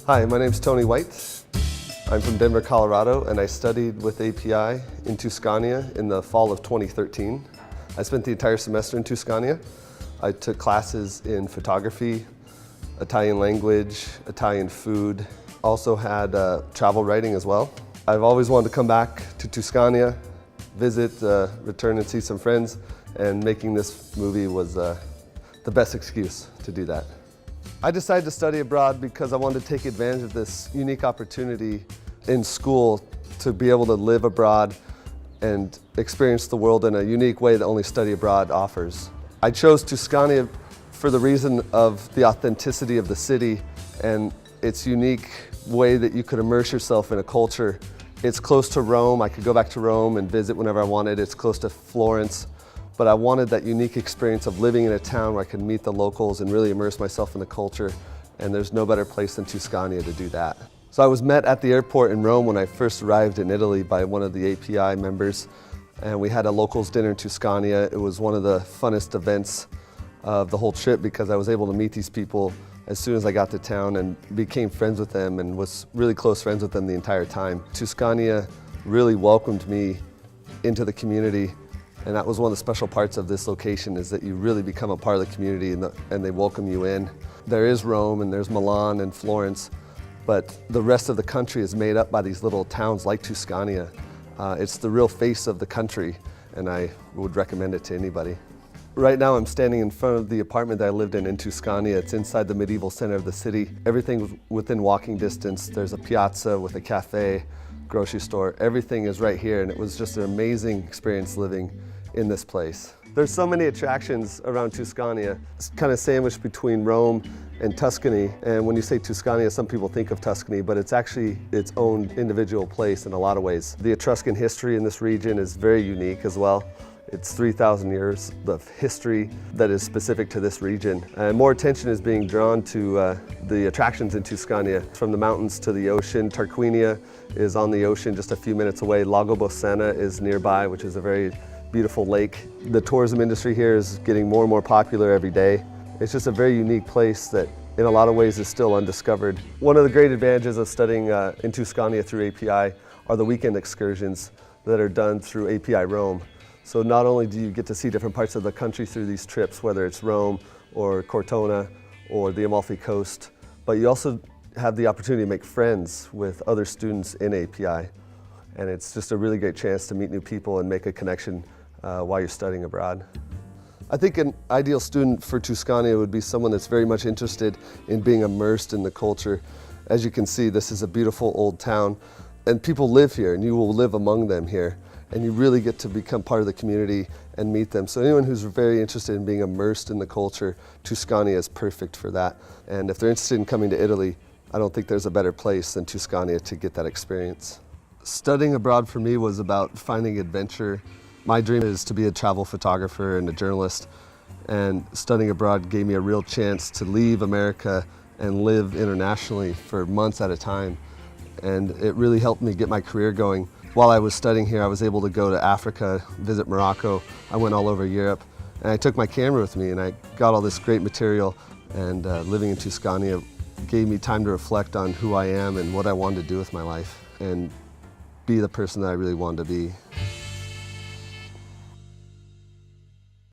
Hi, my name's Tony White. I'm from Denver, Colorado, and I studied with API in Tuscania in the fall of 2013. I spent the entire semester in Tuscania. I took classes in photography, Italian language, Italian food, also had travel writing as well. I've always wanted to come back to Tuscania, visit, return and see some friends, and making this movie was the best excuse to do that. I decided to study abroad because I wanted to take advantage of this unique opportunity in school to be able to live abroad and experience the world in a unique way that only study abroad offers. I chose Tuscany for the reason of the authenticity of the city and its unique way that you could immerse yourself in a culture. It's close to Rome. I could go back to Rome and visit whenever I wanted. It's close to Florence. But I wanted that unique experience of living in a town where I could meet the locals and really immerse myself in the culture. And there's no better place than Tuscany to do that. So I was met at the airport in Rome when I first arrived in Italy by one of the API members. And we had a locals dinner in Tuscania. It was one of the funnest events of the whole trip because I was able to meet these people as soon as I got to town and became friends with them and was really close friends with them the entire time. Tuscania really welcomed me into the community. And that was one of the special parts of this location is that you really become a part of the community and they welcome you in. There is Rome and there's Milan and Florence, but the rest of the country is made up by these little towns like Tuscania. It's the real face of the country and I would recommend it to anybody. Right now I'm standing in front of the apartment that I lived in Tuscania. It's inside the medieval center of the city. Everything's within walking distance. There's a piazza with a cafe, grocery store. Everything is right here and it was just an amazing experience living in this place. There's so many attractions around Tuscania. It's kind of sandwiched between Rome and Tuscany. And when you say Tuscania, some people think of Tuscany, but it's actually its own individual place in a lot of ways. The Etruscan history in this region is very unique as well. It's 3,000 years of history that is specific to this region. And more attention is being drawn to the attractions in Tuscania. From the mountains to the ocean, Tarquinia is on the ocean just a few minutes away. Lago Bolsena is nearby, which is a very beautiful lake. The tourism industry here is getting more and more popular every day. It's just a very unique place that in a lot of ways is still undiscovered. One of the great advantages of studying in Tuscania through API are the weekend excursions that are done through API Rome. So not only do you get to see different parts of the country through these trips, whether it's Rome or Cortona or the Amalfi Coast, but you also have the opportunity to make friends with other students in API. And it's just a really great chance to meet new people and make a connection while you're studying abroad. I think an ideal student for Tuscania would be someone that's very much interested in being immersed in the culture. As you can see, this is a beautiful old town and people live here and you will live among them here. And you really get to become part of the community and meet them. So anyone who's very interested in being immersed in the culture, Tuscania is perfect for that. And if they're interested in coming to Italy, I don't think there's a better place than Tuscania to get that experience. Studying abroad for me was about finding adventure. My dream is to be a travel photographer and a journalist. And studying abroad gave me a real chance to leave America and live internationally for months at a time. And it really helped me get my career going. While I was studying here, I was able to go to Africa, visit Morocco. I went all over Europe, and I took my camera with me, and I got all this great material. And living in Tuscania gave me time to reflect on who I am and what I wanted to do with my life, and be the person that I really wanted to be.